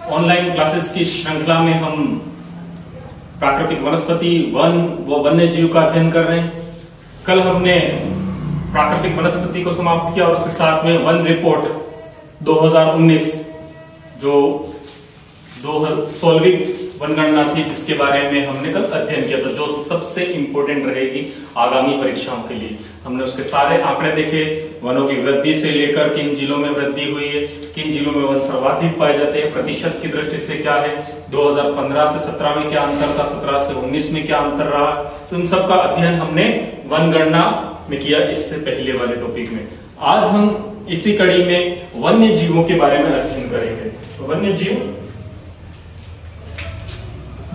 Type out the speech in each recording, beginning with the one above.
Online classes की श्रृंखला में हम प्राकृतिक वनस्पति, वन व वन्य जीव का अध्ययन कर रहे हैं। कल हमने प्राकृतिक वनस्पति को समाप्त किया और उसके साथ में वन रिपोर्ट 2019 जो 16वीं वनगणना थी, जिसके बारे में हमने कल अध्ययन किया था, जो सबसे इंपॉर्टेंट रहेगी आगामी परीक्षाओं के लिए। हमने उसके सारे आंकड़े देखे, वनों की वृद्धि से लेकर किन जिलों में वृद्धि हुई है, किन जिलों में वन सर्वाधिक पाए जाते हैं, प्रतिशत की दृष्टि से क्या है, 2015 से 17 में क्या अंतर था, 17 से 19 में क्या अंतर रहा। तो इन सब का अध्ययन हमने वनगणना में किया इससे पहले वाले टॉपिक में। आज हम इसी कड़ी में वन्य जीवों के बारे में अध्ययन करेंगे। तो वन्य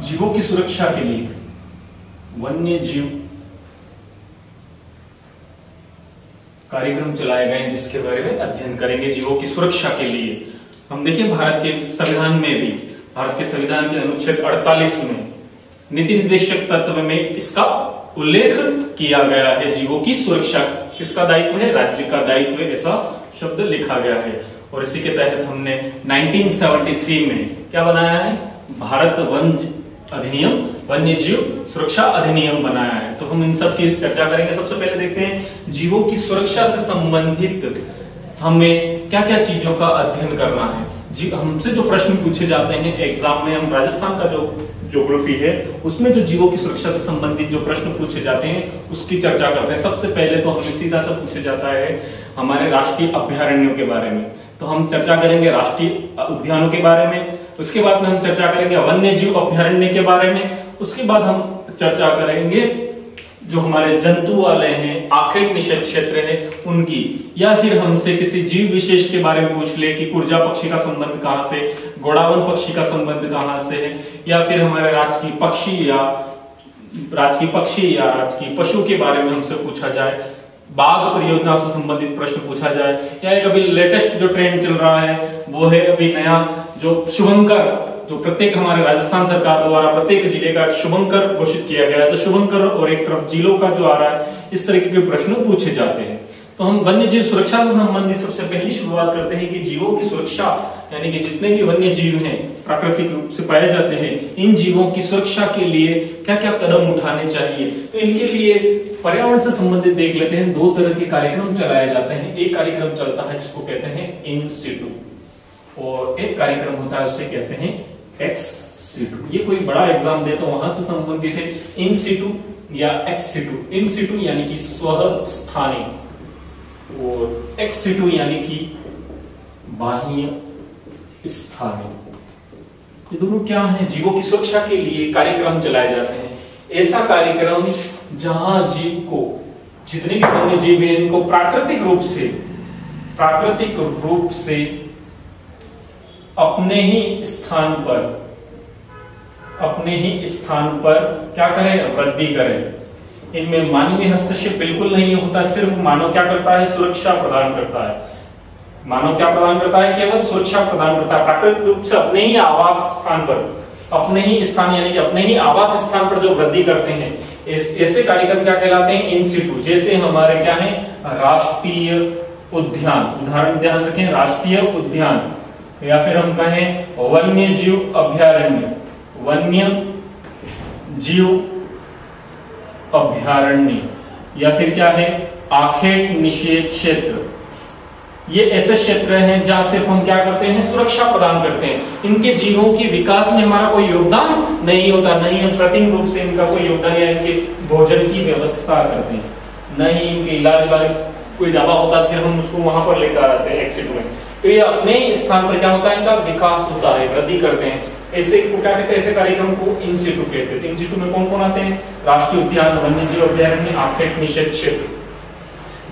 जीवों की सुरक्षा के लिए वन्य जीव कार्यक्रम चलाए गए हैं, जिसके बारे में अध्ययन करेंगे जीवों की सुरक्षा के लिए। हम देखिए भारत के संविधान में भी, भारत के संविधान के अनुच्छेद 48 में नीति निर्देशक तत्व में इसका उल्लेख किया गया है। जीवों की सुरक्षा किसका दायित्व है? राज्य का दायित्व है, ऐसा शब्द लिखा गया है। और इसी के तहत हमने 1973 में क्या बनाया है? भारत वन अधिनियम, वन्य जीव सुरक्षा अधिनियम बनाया है। तो हम इन सब की चर्चा करेंगे। सबसे पहले देखते हैं जीवों की सुरक्षा से संबंधित हमें क्या क्या चीजों का अध्ययन करना है। जी, हमसे जो प्रश्न पूछे जाते हैं एग्जाम में, हम राजस्थान का जो ज्योग्राफी है उसमें जो जीवों की सुरक्षा से संबंधित जो प्रश्न पूछे जाते हैं उसकी चर्चा करते हैं। सबसे पहले तो हमें सीधा सा पूछे जाता है हमारे राष्ट्रीय अभयारण्यों के बारे में। तो हम चर्चा करेंगे राष्ट्रीय उद्यानों के बारे में, उसके बाद में हम चर्चा करेंगे वन्य जीव अभयारण्य के बारे में, उसके बाद हम चर्चा करेंगे जो हमारे जंतु वाले हैं, आखेट निषेध क्षेत्र है उनकी, या फिर हमसे किसी जीव विशेष के बारे में पूछ ले कि कुर्जा पक्षी का संबंध कहां से, गोडावन पक्षी का संबंध कहां से है, या फिर हमारे राजकीय पक्षी या राजकीय पशु के बारे में हमसे पूछा जाए, बाघ परियोजना से संबंधित प्रश्न पूछा जाए, या एक अभी लेटेस्ट जो ट्रेंड चल रहा है वो है अभी नया जो शुभंकर, जो प्रत्येक हमारे राजस्थान सरकार द्वारा प्रत्येक जिले का शुभंकर घोषित किया गया है। तो शुभंकर और एक तरफ जिलों का जो आ रहा है, इस तरीके के प्रश्न पूछे जाते हैं। तो हम वन्य जीव सुरक्षा से संबंधित सबसे पहली शुरुआत करते हैं कि जीवों की सुरक्षा, यानी कि जितने भी वन्य जीव हैं प्राकृतिक रूप से पाए जाते हैं, इन जीवों की सुरक्षा के लिए क्या क्या कदम उठाने चाहिए। तो इनके लिए पर्यावरण से संबंधित देख लेते हैं। दो तरह के कार्यक्रम चलाए जाते हैं। एक कार्यक्रम चलता है जिसको कहते हैं इन सिटू, और एक कार्यक्रम होता है उसे कहते हैं एक्स सिटू। ये कोई बड़ा एग्जाम दे तो वहां से संबंधित है इन सिटू या एक्स सिटू। इन सिटू यानी कि स्व स्थानीय, और एक्स सिटू यानी कि बाह्य स्थानीय। ये दोनों क्या है? जीवों की सुरक्षा के लिए कार्यक्रम चलाए जाते हैं। ऐसा कार्यक्रम जहां जीव को, जितने भी वन्य जीव हैं, इनको प्राकृतिक रूप से अपने ही स्थान पर क्या करें? वृद्धि करें। इनमें मानवीय हस्तक्षेप बिल्कुल नहीं होता, सिर्फ मानव क्या करता है? सुरक्षा प्रदान करता है। मानव क्या प्रदान करता है? केवल सुरक्षा प्रदान करता है। प्राकृतिक रूप से अपने ही आवास स्थान पर, अपने ही स्थान यानी कि अपने ही आवास स्थान पर जो वृद्धि करते हैं, ऐसे कार्यक्रम क्या कहलाते हैं? इन सिटू। जैसे हमारे क्या है? राष्ट्रीय उद्यान, उदाहरण ध्यान रखें, राष्ट्रीय उद्यान, या फिर हम कहें वन्य जीव अभयारण्य, वन्य जीव अभयारण्य, या फिर क्या है? आखेट निषेध क्षेत्र। ये ऐसे क्षेत्र हैं जहां सिर्फ हम क्या करते हैं? सुरक्षा प्रदान करते हैं। इनके जीवों के विकास में हमारा कोई योगदान नहीं होता, नहीं हम प्रतिम रूप से इनका कोई योगदान या इनके भोजन की व्यवस्था करते हैं, नहीं इनके इलाज कोई ज्यादा होता है फिर हम उसको वहां पर लेकर आते हैं एक्सिट में। तो ये अपने स्थान पर क्या होता है? इनका विकास होता है, वृद्धि करते हैं। ऐसे को क्या कहते हैं? ऐसे कार्यक्रम को इन सिटू कहते हैं। इन सिटू में कौन कौन आते हैं? राष्ट्रीय उद्यान, वन्य जीव अभयारण्य, आखेट निषेध क्षेत्र।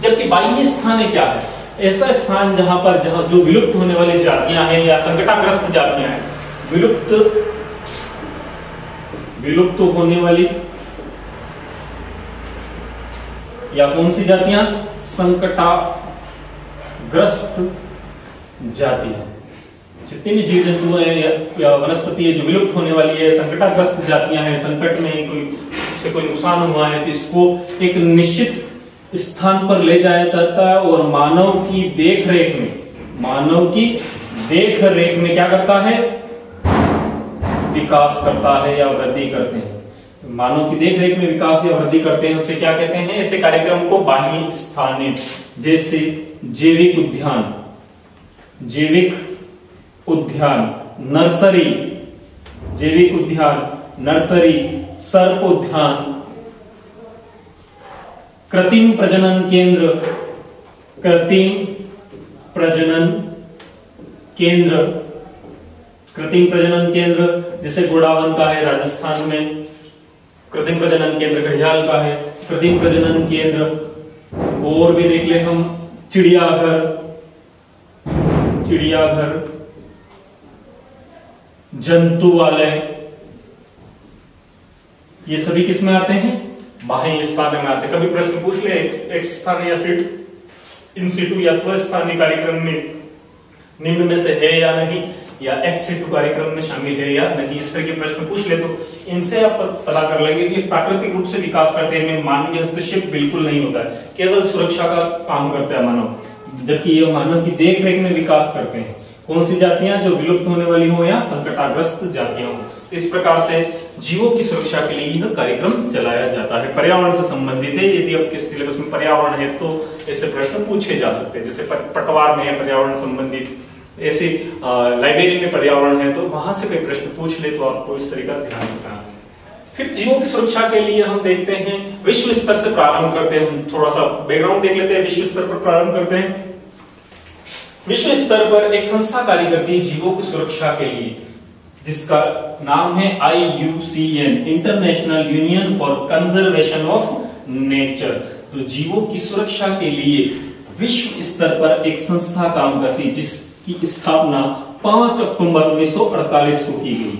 जबकि बाह्य स्थान क्या है? ऐसा स्थान जहां जो विलुप्त होने वाली जातियां हैं या संकटाग्रस्त जातियां हैं, विलुप्त होने वाली या कौन सी जातियां? संकटाग्रस्त जातियां। जितने भी जीव जंतु हैं या वनस्पति है जो विलुप्त होने वाली है, संकटाग्रस्त जातियां हैं, संकट में कोई नुकसान हुआ है, तो इसको एक निश्चित स्थान पर ले जाया जाता है और मानव की देख रेख में क्या करता है? विकास करता है या वृद्धि करते हैं, मानव की देखरेख में विकास या वृद्धि करते हैं, उसे क्या कहते हैं? ऐसे कार्यक्रम को बाह्य स्थानीय, जैसे जैविक उद्यान, नर्सरी, जैविक उद्यान, नर्सरी, सर्प उद्यान, कृत्रिम प्रजनन केंद्र, जैसे गोडावन का है राजस्थान में, कृत्रिम प्रजनन केंद्र घड़ियाल का है, कृत्रिम प्रजनन केंद्र। और भी देख ले हम, चिड़ियाघर, जंतुआलय, ये सभी किस में आते हैं? बाह्य स्थानीय में आते हैं। कभी प्रश्न पूछ ले एक्स स्थानीय या इन सिटू या स्वस्थानीय कार्यक्रम में निम्न में से है या नहीं, या एक्स सिटू कार्यक्रम में शामिल है या नहीं, इस तरह के प्रश्न पूछ ले तो इनसे आप पता कर लेंगे कि प्राकृतिक रूप से विकास करते हैं, मानवीय हस्तक्षेप बिल्कुल नहीं होता है, केवल सुरक्षा का काम करता है मानव, जबकि ये मानव की देखरेख में विकास करते हैं। कौन सी जातियां? जो विलुप्त होने वाली हो या संकटाग्रस्त जातियां हो। इस प्रकार से जीवों की सुरक्षा के लिए यह कार्यक्रम चलाया जाता है, पर्यावरण से संबंधित है। यदि आपके सिलेबस में पर्यावरण है तो ऐसे प्रश्न पूछे जा सकते हैं, जैसे पटवार में है पर्यावरण संबंधित, ऐसे लाइब्रेरी में पर्यावरण है तो वहां से कोई प्रश्न पूछ ले तो आपको इस तरह का ध्यान रखना है। फिर जीवों की सुरक्षा के लिए हम देखते हैं विश्व स्तर से प्रारंभ करते हैं। हम थोड़ा सा बैकग्राउंड देख लेते हैं, विश्व स्तर पर प्रारंभ करते हैं। विश्व स्तर पर एक संस्था कार्य करती है जीवों की सुरक्षा के लिए, जिसका नाम है IUCN, international union for conservation of nature. तो जीवों की सुरक्षा के लिए विश्व स्तर पर एक संस्था काम करती है, जिसकी स्थापना 5 अक्टूबर 1948 को की गई।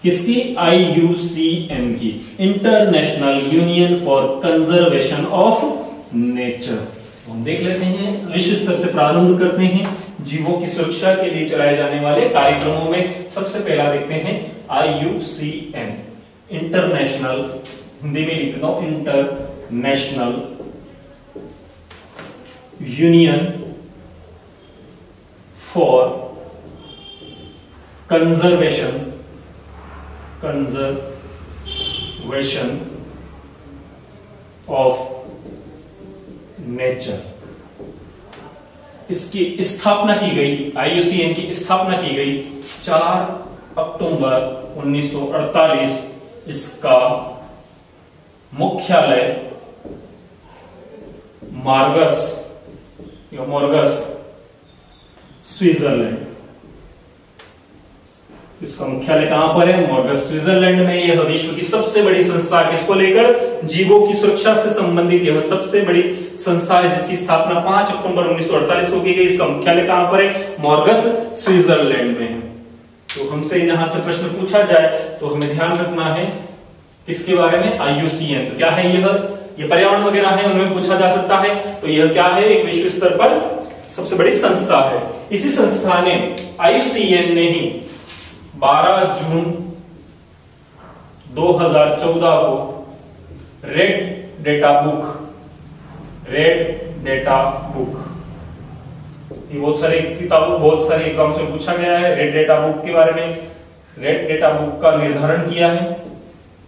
किसकी? IUCN की, international union for conservation of nature. हम देख लेते हैं, विश्व स्तर से प्रारंभ करते हैं जीवों की सुरक्षा के लिए चलाए जाने वाले कार्यक्रमों में सबसे पहला देखते हैं IUCN, इंटरनेशनल, हिंदी में लिख दो, international union for conservation of nature. इसकी स्थापना की गई, IUCN की स्थापना की गई 4 अक्टूबर 1948। इसका मुख्यालय मोरगस स्विट्जरलैंड। इसका मुख्यालय कहां पर है? मोरगस स्विट्जरलैंड में। यह विश्व की सबसे बड़ी संस्था है, किसको लेकर? जीवों की सुरक्षा से संबंधित यह सबसे बड़ी संस्था है, जिसकी स्थापना 5 अक्टूबर 1948 को की गई। इसका मुख्यालय कहां पर है? मोरगस स्विट्जरलैंड में है। तो हमसे यहां से प्रश्न पूछा जाए तो हमें ध्यान रखना है किसके बारे में? IUCN। तो क्या है यह पर्यावरण वगैरह है उनमें पूछा जा सकता है। तो यह क्या है? एक विश्व स्तर पर सबसे बड़ी संस्था है। इसी संस्था ने, IUCN ने ही 12 जून 2014 को रेड डेटा बुक, ये बहुत सारे किताबों, बहुत सारे एग्जाम्स में पूछा गया है रेड डेटा बुक के बारे में। रेड डेटा बुक का निर्धारण किया है।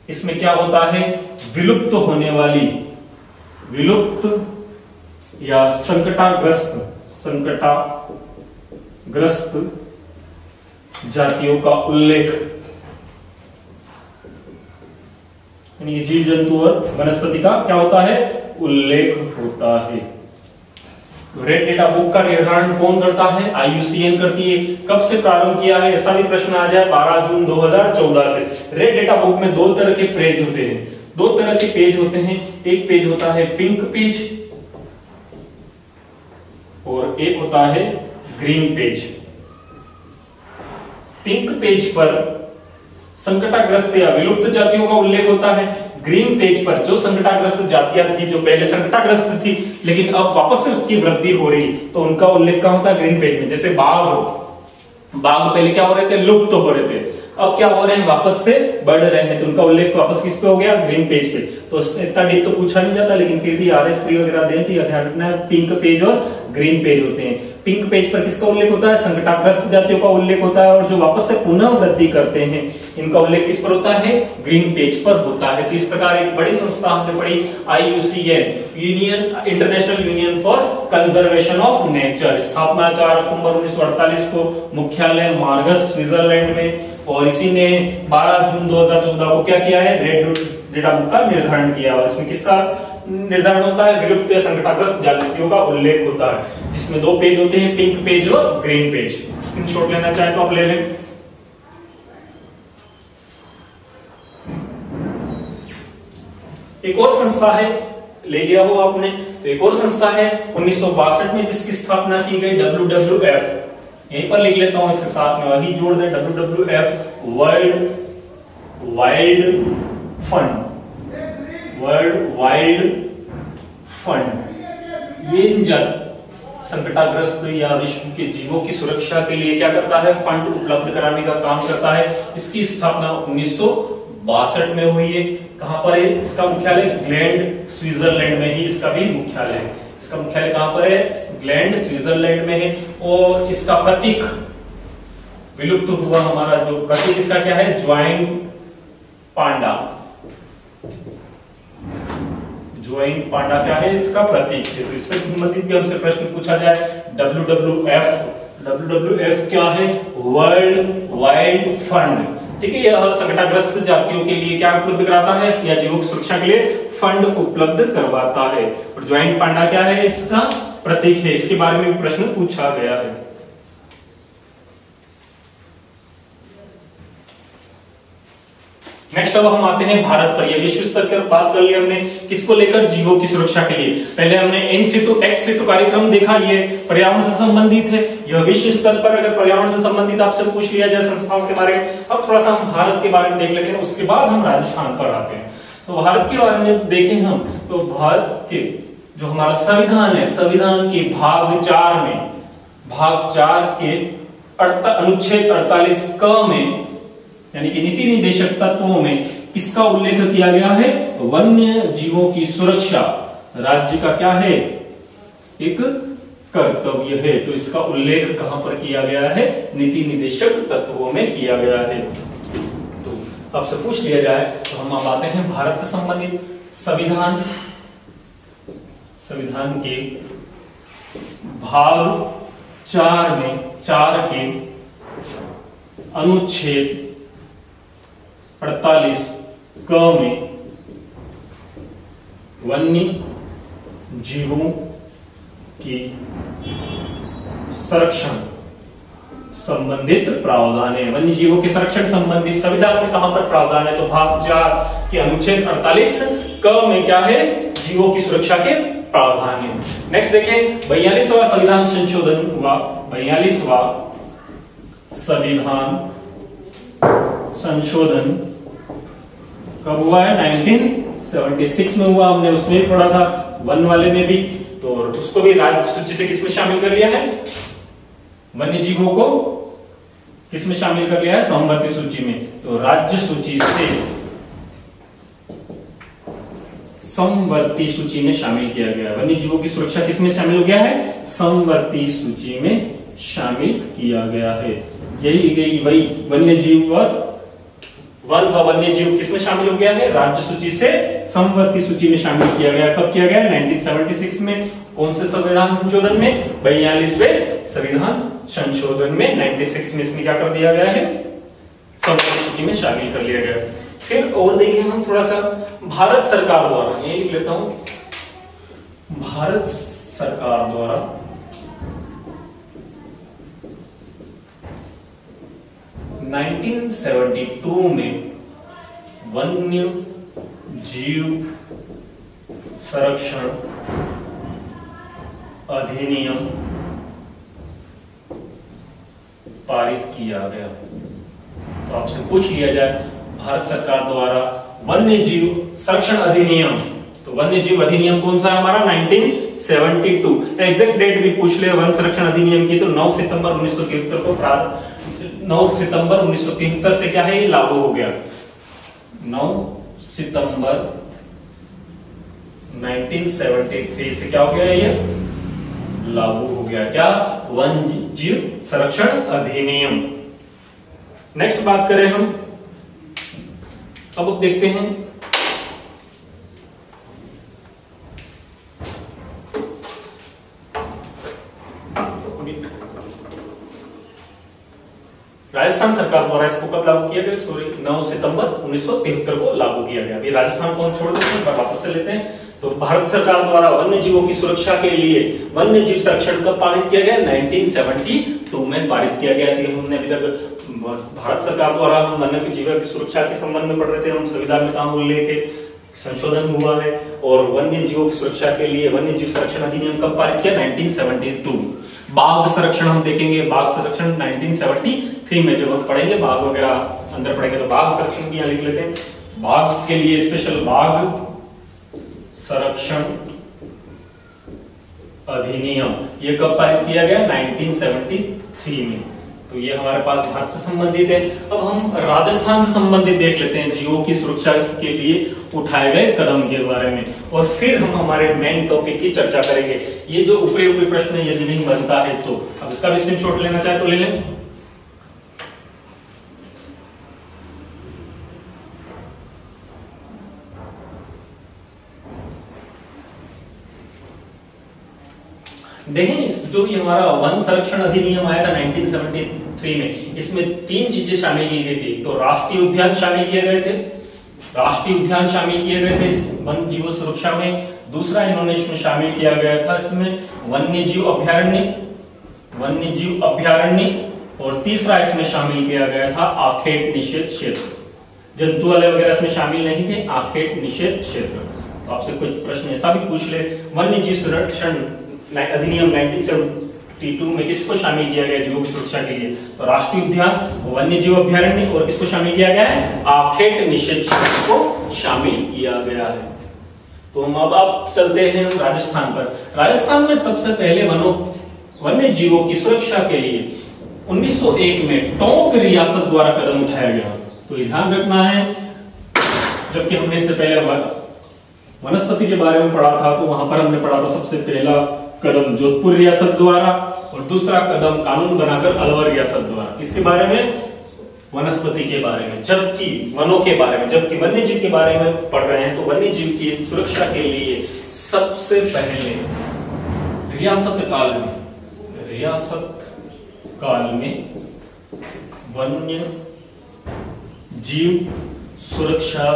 इसमें क्या होता है? विलुप्त होने वाली, विलुप्त या संकटाग्रस्त जातियों का उल्लेख, यानी जीव जंतु और वनस्पति का क्या होता है? उल्लेख होता है। तो रेड डेटा बुक का निर्धारण कौन करता है? IUCN करती है। कब से प्रारंभ किया है? ऐसा भी प्रश्न आ जाए, 12 जून 2014 से। रेड डेटा बुक में 2 तरह के पेज होते हैं। 2 तरह के पेज होते हैं। एक पेज होता है पिंक पेज और एक होता है ग्रीन पेज। पिंक पेज पर संकटाग्रस्त या विलुप्त जातियों का उल्लेख होता है। ग्रीन पेज पर जो संकटाग्रस्त जातियां थी, जो पहले संकटाग्रस्त थी लेकिन अब वापस से उसकी वृद्धि हो रही, तो उनका उल्लेख कहां होता है? ग्रीन पेज में। जैसे बाघ पहले क्या हो रहे थे? लुप्त हो रहे थे, अब क्या हो रहे हैं? वापस से बढ़ रहे हैं, तो उनका उल्लेख वापस किस पे हो गया? ग्रीन पेज पे। तो इतना डीप तो पूछा नहीं जाता, लेकिन फिर भी RS प्री वगैरह देती है, ध्यान रखना है। पिंक पेज और ग्रीन पेज होते हैं। पिंक पेज पर किसका उल्लेख होता है? संकटाग्रस्त जातियों का उल्लेख होता है, और जो वापस से पुनः वृद्धि करते हैं इनका उल्लेख किस पर होता है? ग्रीन पेज पर होता है। तो इस प्रकार एक बड़ी संस्था हमने पढ़ी IUCN, union international union for conservation of nature. स्थापना 4 अक्टूबर 1948 को, मुख्यालय मार्गस स्विट्जरलैंड में, और इसी ने 12 जून 2014 को क्या किया है? रेड डेटा बुक का निर्धारण किया। और इसमें किसका निर्धारण होता है? विलुप्त या संकटाग्रस्त जातियों का उल्लेख होता है, जिसमें 2 पेज होते हैं, पिंक पेज और ग्रीन पेज। स्क्रीनशॉट लेना चाहे तो आप ले लें। एक और संस्था है, ले लिया हो आपने, तो एक और संस्था है 1962 में जिसकी स्थापना की गई, WWF। यहीं पर लिख लेता हूं, इसके साथ में वही जोड़ दें, WWF world wild fund. World wild fund ये संकटाग्रस्त या विश्व के जीवों की सुरक्षा के लिए क्या करता है? फंड उपलब्ध कराने का काम करता है। इसकी स्थापना 1962 में हुई है। कहां पर है इसका मुख्यालय? ग्लैंड स्विट्जरलैंड में ही इसका भी मुख्यालय है। इसका मुख्यालय कहां पर है? ग्लैंड स्विट्जरलैंड में है। और इसका प्रतीक विलुप्त हुआ हमारा जो प्रतीक इसका क्या है? ज्वाइंट पांडा। ज्वाइंट पांडा क्या है? इसका प्रतीक है। तो इससे संबंधित भी हमसे प्रश्न पूछा जाए। WWF क्या है? World wild fund. ठीक है, यह संकटाग्रस्त जातियों के लिए क्या उपलब्ध कराता है? या जीवों की सुरक्षा के लिए फंड उपलब्ध करवाता है। और ज्वाइंट पांडा क्या है? इसका प्रतीक है। इसके बारे में भी प्रश्न पूछा गया है। नेक्स्ट अब हम आते हैं भारत पर। यह विश्व स्तर पर बात कर ली हमने, किसको लेकर? जीवों की सुरक्षा के लिए। पहले हमने इन सिटू एक्स सिटू कार्यक्रम देखा, ये पर्यावरण से संबंधित है। यह विश्व स्तर पर अगर पर्यावरण से संबंधित आपसे पूछ लिया जाए संस्थाओं के बारे में। अब थोड़ा सा हम भारत के बारे में देख लेते हैं, उसके बाद हम राजस्थान पर आते हैं। तो भारत के बारे में देखें हम, तो भारत के जो हमारा संविधान है, संविधान के भाग 4 में, भाग 4 के अनुच्छेद 48 क में, यानी कि नीति निदेशक तत्वों में किसका उल्लेख किया गया है? वन्य जीवों की सुरक्षा राज्य का क्या है? एक कर्तव्य है। तो इसका उल्लेख कहां पर किया गया है? नीति निदेशक तत्वों में किया गया है। तो आपसे पूछ लिया जाए तो हम अब आते हैं भारत से संबंधित संविधान। संविधान के भाग 4 में 4 के अनुच्छेद 48 क में वन्य जीवों की संरक्षण संबंधित प्रावधान है। वन्य जीवों के संरक्षण संबंधित संविधान में कहां पर प्रावधान है? तो भाग 4 के अनुच्छेद 48 क में क्या है? जीवों की सुरक्षा के प्रावधान है। नेक्स्ट देखें, 42वां संविधान संशोधन हुआ। 42वां संविधान संशोधन कब हुआ है? 1976 में हुआ। हमने उसमें भी पढ़ा था, 1 वाले में भी। तो उसको भी राज्य सूची से किसमें शामिल कर लिया है? वन्य जीवों को किसमें शामिल कर लिया है? समवर्ती सूची में। तो राज्य सूची से समवर्ती सूची में शामिल किया गया। वन्य जीवों की सुरक्षा किसमें शामिल हो गया है? समवर्ती सूची में शामिल किया गया है। यही वही वन्य जीव वन व वन्य जीव किसमें शामिल हो गया है? राज्य सूची से समवर्ती सूची में शामिल किया गया। कब किया गया? 1976 में। कौन से संविधान संशोधन में? 42वें संविधान संशोधन में 96 में इसमें क्या कर दिया गया है? समवर्ती सूची में शामिल कर लिया गया। फिर और देखिए हम थोड़ा सा भारत सरकार द्वारा, ये लिख लेता हूं, भारत सरकार द्वारा 1972 में वन्य जीव संरक्षण अधिनियम पारित किया गया। तो आपसे पूछ लिया जाए भारत सरकार द्वारा वन्य जीव संरक्षण अधिनियम, तो वन्य जीव अधिनियम कौन सा है हमारा? 1972। एग्जैक्ट डेट भी पूछ ले वन संरक्षण अधिनियम की, तो 9 सितंबर 1973 को 9 सितंबर 1973 से क्या है? ये लागू हो गया। 9 सितंबर 1973 से क्या हो गया? ये लागू हो गया। क्या? वन्य जीव संरक्षण अधिनियम। नेक्स्ट बात करें हम, अब देखते हैं राजस्थान सरकार द्वारा इसको कब लागू किया गया? 9 सितंबर 1973 को लागू किया गया। अभी राजस्थान को हम छोड़ देते हैं, वापस से लेते हैं। तो भारत सरकार द्वारा वन्य जीवों की सुरक्षा के लिए वन्य जीव संरक्षण कब पारित किया गया? 1972 में पारित किया गया। तो हमने अभी तक भारत सरकार द्वारा हम वन्य जीवों की सुरक्षा के संबंध में पढ़ रहे थे, हम संविधान में काम लेके संशोधन हुआ है। और वन्य जीवों की सुरक्षा के लिए वन्य जीव संरक्षण अधिनियम कब पारित किया? 1972। बाघ संरक्षण हम देखेंगे, बाघ संरक्षण 1973 में जब हम पढ़ेंगे, बाघ वगैरह अंदर पढ़ेंगे तो बाघ संरक्षण की यहाँ लिख लेते हैं। बाघ के लिए स्पेशल बाघ संरक्षण अधिनियम ये कब पारित किया गया? 1973 में। तो ये हमारे पास भारत से संबंधित है। अब हम राजस्थान से संबंधित देख लेते हैं जीवों की सुरक्षा के लिए उठाए गए कदम के बारे में, और फिर हम हमारे मेन टॉपिक की चर्चा करेंगे। ये जो ऊपरी प्रश्न है यदि नहीं बनता है तो अब इसका भी स्क्रीनशॉट लेना चाहे तो ले लें। देखें, जो ये हमारा वन संरक्षण अधिनियम आया था 1973 में, इसमें 3 चीजें शामिल की गई थी। तो राष्ट्रीय उद्यान शामिल किए गए थे, राष्ट्रीय उद्यान शामिल किए गए थे इस वन जीव सुरक्षा में। दूसरा इन्होंने इसमें शामिल किया गया था इसमें वन्य जीव अभ्यारण्य, वन्य जीव अभ्यारण्य। और तीसरा इसमें शामिल किया गया था आखेट निषेध क्षेत्र। जंतुआलय वगैरह इसमें शामिल नहीं थे, आखेट निषेध क्षेत्र। तो आपसे कुछ प्रश्न ऐसा भी पूछ ले, वन्य जीव संरक्षण अधिनियम 1972 में किसको शामिल किया गया जीवों की सुरक्षा के लिए? तो राष्ट्रीय उद्यान, वन्य जीव अभ्यारण्य, और किसको शामिल किया गया है? आखेट निषेध क्षेत्र को शामिल किया गया है। तो हम अब चलते हैं राजस्थान पर। राजस्थान में सबसे पहले वन्य जीवों की सुरक्षा के लिए 1901 में टोंक रियासत द्वारा कदम उठाया गया। तो ध्यान रखना है, जबकि हमने इससे पहले वनस्पति के बारे में पढ़ा था, तो वहां पर हमने पढ़ा था सबसे पहला कदम जोधपुर रियासत द्वारा, और दूसरा कदम कानून बनाकर अलवर रियासत द्वारा। किसके बारे में? वनस्पति के बारे में। जबकि वनों के बारे में, जबकि वन्य जीव के बारे में पढ़ रहे हैं, तो वन्य जीव की सुरक्षा के लिए सबसे पहले रियासत काल में वन्य जीव सुरक्षा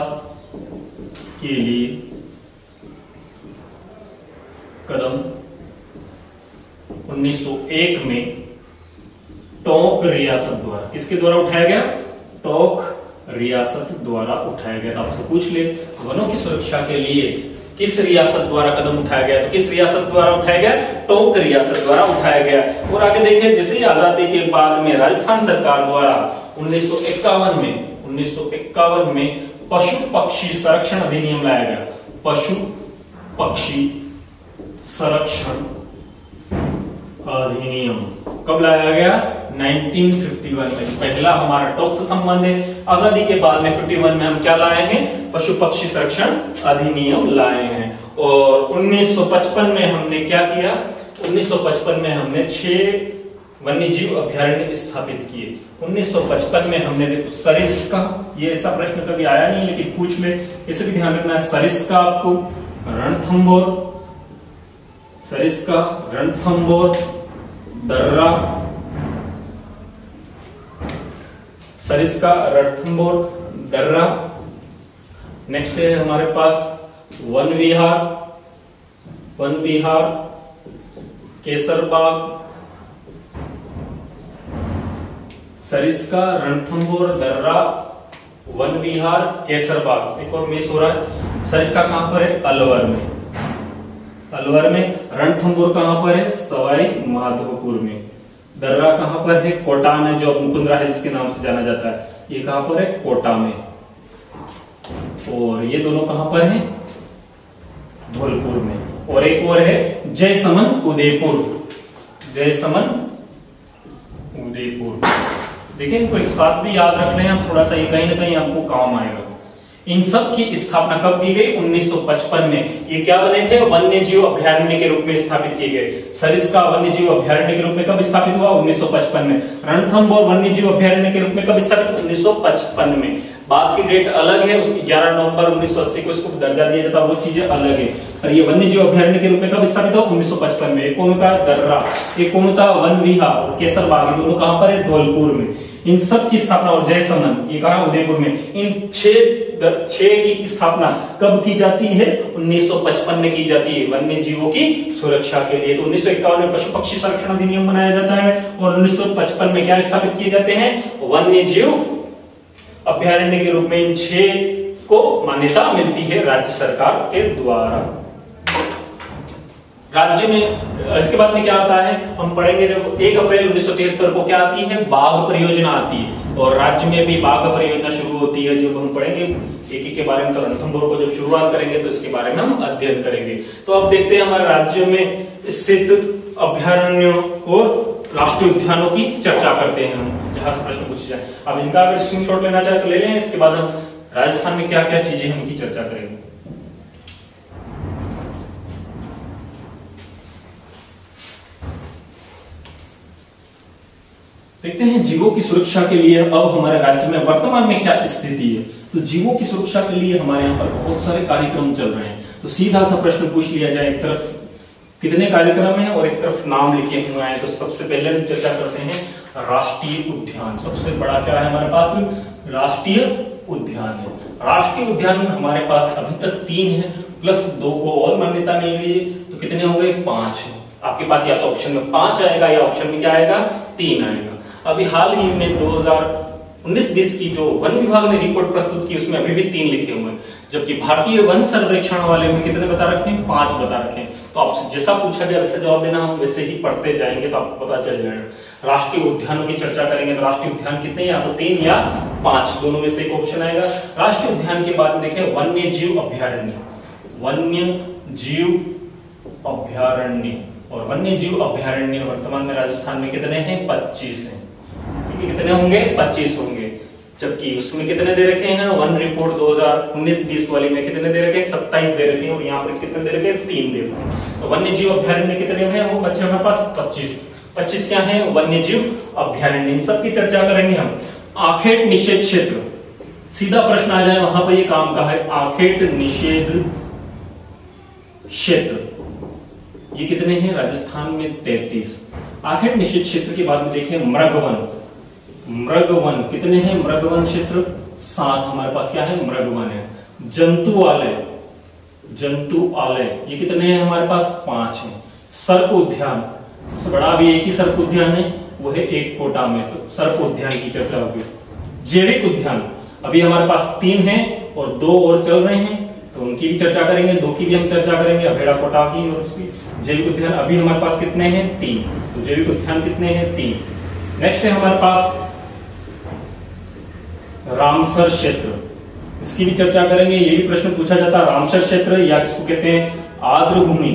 के लिए कदम 1901 में टोंक रियासत द्वारा, किसके द्वारा उठाया गया? टोंक रियासत द्वारा उठाया गया। आपसे पूछ ले, वनों की सुरक्षा के लिए किस रियासत द्वारा कदम उठाया गया? तो किस रियासत द्वारा उठाया गया? टोंक रियासत द्वारा उठाया गया। और आगे देखें, जैसे ही आजादी के बाद में राजस्थान सरकार द्वारा 1951 में पशु पक्षी संरक्षण अधिनियम लाया गया। पशु पक्षी संरक्षण अधिनियम कब लाया गया? 1951 में। पहला हमारा टोंक से संबंध है। आजादी के बाद में 51 में हम क्या लाए हैं? पशु पक्षी संरक्षण अधिनियम लाए हैं। और 1955 में हमने क्या किया? 1955 में हमने 6 वन्य जीव अभ्यारण्य स्थापित किए। 1955 में हमने देखो सरिस्का, ये ऐसा प्रश्न कभी आया नहीं लेकिन पूछ ले, इसे भी ध्यान रखना है। सरिस्का आपको, रणथंभौर, सरिस्का, रणथंभौर, दर्रा, सरिस्का, रणथंभौर, दर्रा। नेक्स्ट है हमारे पास वन विहार, केसरबाग, सरिस्का, रणथंभौर, दर्रा, वन विहार, केसरबाग। एक और मिस हो रहा है। सरिस्का कहां पर है? अलवर में। अलवर में। रणथंभौर कहां पर है? सवाई माधोपुर में। दर्रा कहां पर है? कोटा में, जो मुकुंदरा हिल्स के नाम से जाना जाता है। ये कहां पर है? कोटा में। और ये दोनों कहां पर हैं? धौलपुर में। और एक और है जयसमन उदयपुर, जयसमन उदयपुर। देखिए इनको एक साथ भी याद रख लें हम, थोड़ा सा ये कहीं ना कहीं आपको काम आएगा। इन सब की स्थापना कब की गई? 1955 में। ये क्या बने थे? वन्य जीव अभयारण्य के रूप में स्थापित किए गए। सरिस्का वन्य जीव अभयारण्य के रूप में कब स्थापित हुआ? 1955 में। रणथंभौर वन्य जीव अभयारण्य के रूप में कब स्थापित? 1955 में। बात की डेट अलग है, उसकी 11 नवंबर 1980 को इसको दर्जा दिया जाता, वो चीजें अलग है। और ये वन्य जीव अभयारण्य के रूप में कब स्थापित हुआ? 1955 में। एक कौन था? दर्रा। एक कौन था? वन विहार और केसर बाग, दोनों कहां पर है? धौलपुर में। इन सब की स्थापना, और जयसमन ये कहा? उदयपुर में। इन छह की स्थापना कब की जाती है? 1955 में की जाती है, वन्य जीवों की सुरक्षा के लिए। तो 1951 में पशु पक्षी संरक्षण अधिनियम बनाया जाता है और 1955 में क्या स्थापित किए जाते हैं? वन्य जीव अभयारण्य के रूप में इन 6 को मान्यता मिलती है राज्य सरकार के द्वारा। राज्य में इसके बाद में क्या आता है? हम पढ़ेंगे जब 1 अप्रैल 1973 को क्या आती है? बाघ परियोजना आती है और राज्य में भी बाघ परियोजना शुरू होती है, जो हम पढ़ेंगे एक के बारे में। तो रणथंभौर को जब शुरुआत करेंगे तो इसके बारे में हम अध्ययन करेंगे। तो अब देखते हैं हमारे राज्य में स्थित अभयारण्यों और राष्ट्रीय उद्यानों की चर्चा करते हैं हम, जहां से प्रश्न पूछे जाए। अब इनका अगर स्क्रीनशॉट लेना चाहे तो ले लें। इसके बाद हम राजस्थान में क्या क्या चीजें हम इनकी चर्चा करेंगे। देखते हैं जीवों की सुरक्षा के लिए अब हमारे राज्य में वर्तमान में क्या स्थिति है। तो जीवों की सुरक्षा के लिए हमारे यहाँ पर बहुत सारे कार्यक्रम चल रहे हैं। तो सीधा सा प्रश्न पूछ लिया जाए, एक तरफ कितने कार्यक्रम हैं और एक तरफ नाम लिखे हुए हैं। तो सबसे पहले हम चर्चा करते हैं राष्ट्रीय उद्यान। सबसे बड़ा क्या है हमारे पास? राष्ट्रीय उद्यान है। राष्ट्रीय उद्यान हमारे पास अभी तक 3 है, प्लस 2 को और मान्यता मिल गई है, तो कितने हो गए? 5 है। आपके पास या तो ऑप्शन में 5 आएगा या ऑप्शन में क्या आएगा? 3 आएगा। अभी हाल ही में 2019-20 की जो वन विभाग ने रिपोर्ट प्रस्तुत की, उसमें अभी भी 3 लिखे हुए हैं, जबकि भारतीय वन सर्वेक्षण वाले में कितने बता रखे हैं? 5 बता रखे हैं। तो आपसे जैसा पूछा गया वैसे जवाब देना, हम वैसे ही पढ़ते जाएंगे तो आपको पता चल जाएगा। राष्ट्रीय उद्यानों की चर्चा करेंगे तो राष्ट्रीय उद्यान कितने? या तो 3 या 5, दोनों में से एक ऑप्शन आएगा। राष्ट्रीय उद्यान के बाद देखें वन्य जीव अभयारण्य। वन्य जीव अभयारण्य, और वन्य जीव अभयारण्य वर्तमान में राजस्थान में कितने हैं? 25 हैं। कितने होंगे? 25 होंगे। जबकि उसमें कितने दे रखे हैं? वन रिपोर्ट 2019-20 वाली में कितने दे रखे हैं? 27 दे रखे हैं, और यहाँ पर कितने दे रखे हैं? 3 दे रखे हैं। तो वन्य जीव अभयारण्य कितने हैं? वो बच्चे हमारे पास 25 क्या है? वन्य जीव अभयारण्य। इन सब की चर्चा करेंगे हम। आखेट निषेध क्षेत्र, सीधा प्रश्न आ जाए वहां पर, ये काम का है। आखेट निषेध क्षेत्र ये कितने हैं? राजस्थान में 33। आखेट निषेध क्षेत्र के बाद में देखिए मृगवन। मृगवन कितने हैं? मृगवन क्षेत्र 7 हमारे पास क्या है? मृगवन है। जंतुआलय, जंतुआलय ये कितने हैं? हमारे पास 5 हैं। सर्प उद्यान, सबसे बड़ा अभी एक ही सर्प उद्यान है, वो है एक कोटा में, तो सर्प उद्यान की चर्चा होगी। जैविक उद्यान अभी हमारे पास 3 हैं और 2 और चल रहे हैं, तो उनकी भी चर्चा करेंगे। 2 की भी हम चर्चा करेंगे, अभेड़ा कोटा की और उसकी। जैविक उद्यान अभी हमारे पास कितने हैं? 3। तो जैविक उद्यान कितने हैं? 3। नेक्स्ट है हमारे पास रामसर क्षेत्र, इसकी भी चर्चा करेंगे। ये भी प्रश्न पूछा जाता है। रामसर क्षेत्र या इसको कहते हैं आर्द्र भूमि,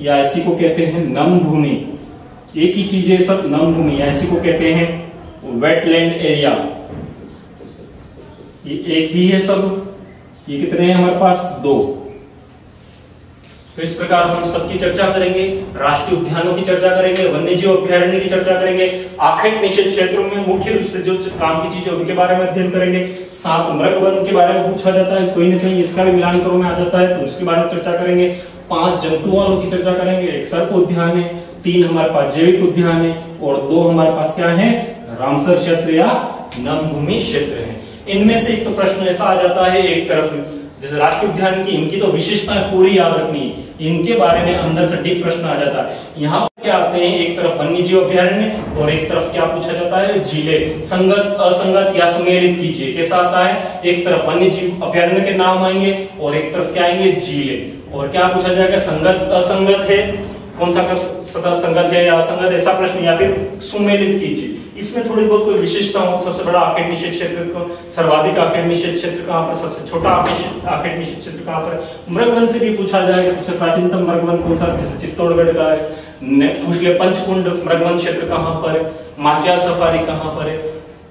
या इसी को कहते हैं नम भूमि। एक ही चीज है सब, नम भूमि, या इसी को कहते हैं वेटलैंड एरिया। ये एक ही है सब। ये कितने हैं हमारे पास? 2। तो इस प्रकार हम सबकी चर्चा करेंगे। राष्ट्रीय उद्यानों की चर्चा करेंगे, वन्य जीव अभयारण्य की चर्चा करेंगे, आखेट निषेध क्षेत्रों में मुख्य रूप से जो काम की चीजें उनके बारे में अध्ययन करेंगे। 7 मृगवन के बारे में पूछा जाता है, कोई ना कहीं इसका भी मिलान करो में आ जाता है, तो उसके बारे में चर्चा करेंगे। 5 जंतुओं की चर्चा करेंगे। एक सर्प उद्यान है, 3 हमारे पास जैविक उद्यान है, और 2 हमारे पास क्या है? रामसर क्षेत्र या नम भूमि क्षेत्र है। इनमें से एक तो प्रश्न ऐसा आ जाता है, एक तरफ जैसे राष्ट्रीय उद्यान की इनकी तो विशेषताएं पूरी याद रखनी, इनके बारे में अंदर से डीप प्रश्न आ जाता है। यहाँ पर क्या आते हैं? एक तरफ वन्य जीव अभयारण्य और एक तरफ क्या पूछा जाता है? झीलें। संगत, असंगत या सुमेलित कीजिए, कैसा आता है? एक तरफ वन्य जीव अभयारण्य के नाम आएंगे और एक तरफ क्या आएंगे? झीलें। और क्या पूछा जाएगा? संगत, असंगत है, कौन सा संगत है या असंगत, ऐसा प्रश्न, या फिर सुमेलित कीजिए। इसमें थोड़ी बहुत कोई विशेषता हो। सबसे बड़ा आखेट निषेध क्षेत्र, सर्वाधिक आखेट निषेध क्षेत्र कहां पर? सबसे छोटा आखेट निषेध क्षेत्र कहां पर? मृगवन से भी पूछा जाएगा, सबसे प्राचीनतम मृगवन कौन सा? जैसे चित्तौड़गढ़ का है। पूछ ले पंचकुंड मृगवन क्षेत्र कहां पर है? माचिया सफारी कहां पर है?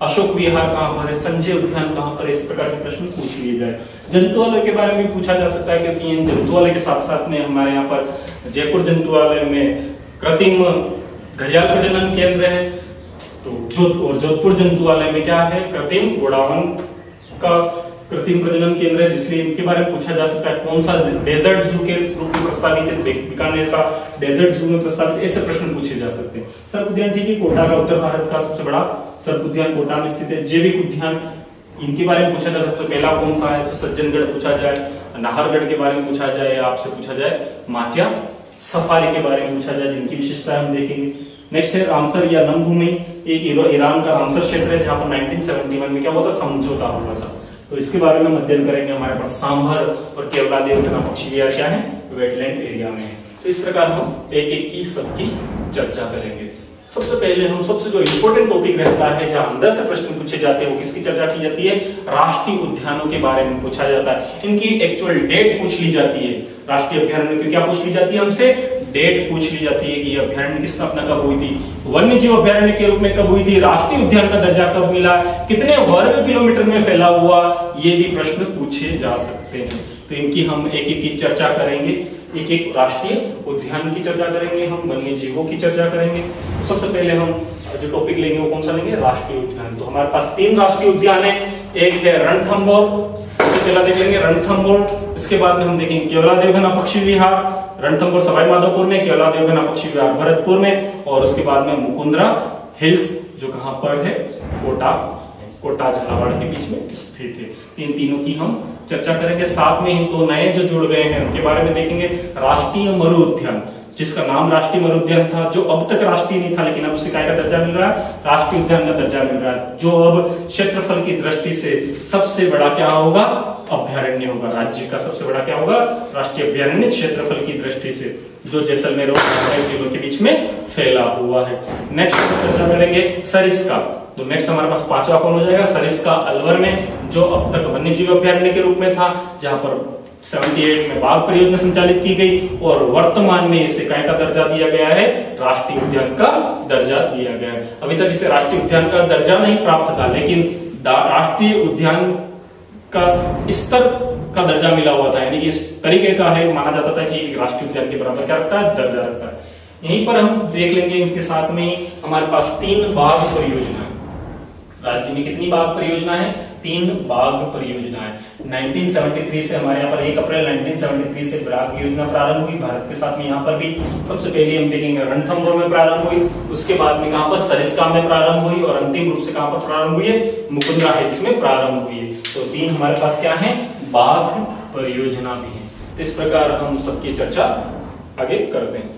अशोक विहार कहाँ पर है, संजय उद्यान कहाँ पर है, इस प्रकार के प्रश्न पूछ लिए जाए। जंतुआलय के बारे में भी पूछा जा सकता है, क्योंकि इन जंतुआलय के साथ साथ में हमारे यहाँ पर जयपुर जंतुआलय में कृत्रिम घड़ियाल प्रजनन केंद्र है, तो और जोधपुर जंतुआलय में क्या है, कृत्रिम गोडावण का कृत्रिम प्रजनन केंद्र है, इसलिए इनके बारे में पूछा जा सकता है। कौन सा डेजर्ट जू के रूप में प्रस्तावित है, बीकानेर का डेजर्ट जू में प्रस्तावित, ऐसे प्रश्न पूछे जा सकते हैं। सर्प उद्यान ठीक है, कोटा का उत्तर भारत का सबसे बड़ा सर्प उद्यान कोटा में स्थित है। जैविक उद्यान, इनके बारे में पूछा जा सकता है, पहला कौन सा है, तो सज्जनगढ़ पूछा जाए, नाहरगढ़ के बारे में पूछा जाए, आपसे पूछा जाए माचिया सफारी के बारे में पूछा जाए, जिनकी विशेषता हम देखेंगे। नेक्स्ट है रामसर या नमभूमि, एक ईरान का रामसर क्षेत्र है, जहां पर 1971 में क्या हुआ था, समझौता हुआ था, तो इसके बारे में अध्ययन करेंगे। हमारे पास सांभर और केवलादेव पक्षी विहार क्या है, वेटलैंड एरिया में है। तो इस प्रकार हम एक एक की सबकी चर्चा करेंगे। सबसे पहले हम सबसे जो इम्पोर्टेंट टॉपिक रहता है, जहां अंदर से प्रश्न पूछे जाते हैं, वो किसकी चर्चा की जाती है, राष्ट्रीय उद्यानों के बारे में पूछा जाता है। इनकी एक्चुअल डेट पूछ ली जाती है, राष्ट्रीय अभ्यारण्य की क्या पूछ ली जाती है हमसे, डेट पूछ ली जाती है कि यह अभ्यारण्य की स्थापना कब हुई थी, वन्य जीव अभ्यारण्य के रूप में कब हुई थी, राष्ट्रीय उद्यान का दर्जा कब मिला, कितने वर्ग किलोमीटर में फैला हुआ, ये भी प्रश्न पूछे जा सकते हैं। तो इनकी हम एक एक की चर्चा करेंगे, एक एक राष्ट्रीय उद्यान की चर्चा करेंगे, हम वन्य जीवों की चर्चा करेंगे। तो सबसे पहले हम जो टॉपिक लेंगे वो कौन सा लेंगे, राष्ट्रीय उद्यान। तो हमारे पास 3 राष्ट्रीय उद्यान है, एक है रणथंभौर, सबसे पहला देख लेंगे रणथंभौर, इसके बाद में हम देखेंगे केवलादेव पक्षी विहार, रणथंभौर सवाई माधोपुर में, केवलादेव पक्षी विहार भरतपुर में, और उसके बाद में मुकुंदरा हिल्स जो कहां पर है, कोटा झालावाड़ के बीच में स्थित है। इन तीनों की हम चर्चा करेंगे। साथ में इन 2 नए जो जुड़ गए हैं उनके बारे में देखेंगे। राष्ट्रीय मरु उद्यान, जिसका नाम राष्ट्रीय मरु उद्यान था, जो अब तक राष्ट्रीय नहीं था, लेकिन अब उसे क्या का दर्जा मिल रहा है, राष्ट्रीय उद्यान का दर्जा मिल रहा है, जो अब क्षेत्रफल की दृष्टि से सबसे बड़ा क्या होगा, अभ्यारण्य होगा। राज्य का सबसे बड़ा क्या होगा, राष्ट्रीय अभ्यारण्य, क्षेत्रफल की दृष्टि से, जो जैसलमेर और जिलों के बीच में फैला हुआ है। नेक्स्ट चर्चा करेंगे सरिस्का। तो नेक्स्ट हमारे पास 5वां कौन हो जाएगा, सरिस्का अलवर में, जो अब तक वन्य जीव अभ्यारण्य के रूप में था, जहां पर 78 में बाघ परियोजना संचालित की गई, और वर्तमान में इसे काय का दर्जा दिया गया है, राष्ट्रीय उद्यान का दर्जा दिया गया है। अभी तक इसे राष्ट्रीय उद्यान का दर्जा नहीं प्राप्त था, लेकिन राष्ट्रीय उद्यान का स्तर का दर्जा मिला हुआ था, यानी कि इस तरीके का है, माना जाता था कि राष्ट्रीय उद्यान के बराबर क्या रखता है, दर्जा रखता है। यहीं पर हम देख लेंगे, इनके साथ में हमारे पास 3 बाघ परियोजना है। राज्य में कितनी बाघ परियोजना है, 3 बाघ परियोजना है। 1973 से हमारे यहाँ पर 1 अप्रैल 1973 से बाघ योजना प्रारंभ हुई भारत के साथ में। यहाँ पर भी सबसे पहले हम देखेंगे रणथंभौर में प्रारंभ हुई, उसके बाद में कहां पर, सरिस्का में प्रारंभ हुई, और अंतिम रूप से कहां पर प्रारंभ हुई है, मुकुंदरा हिल्स में प्रारंभ हुई है। तो 3 हमारे पास क्या है, बाघ परियोजना भी है। तो इस प्रकार हम सबकी चर्चा आगे करते हैं।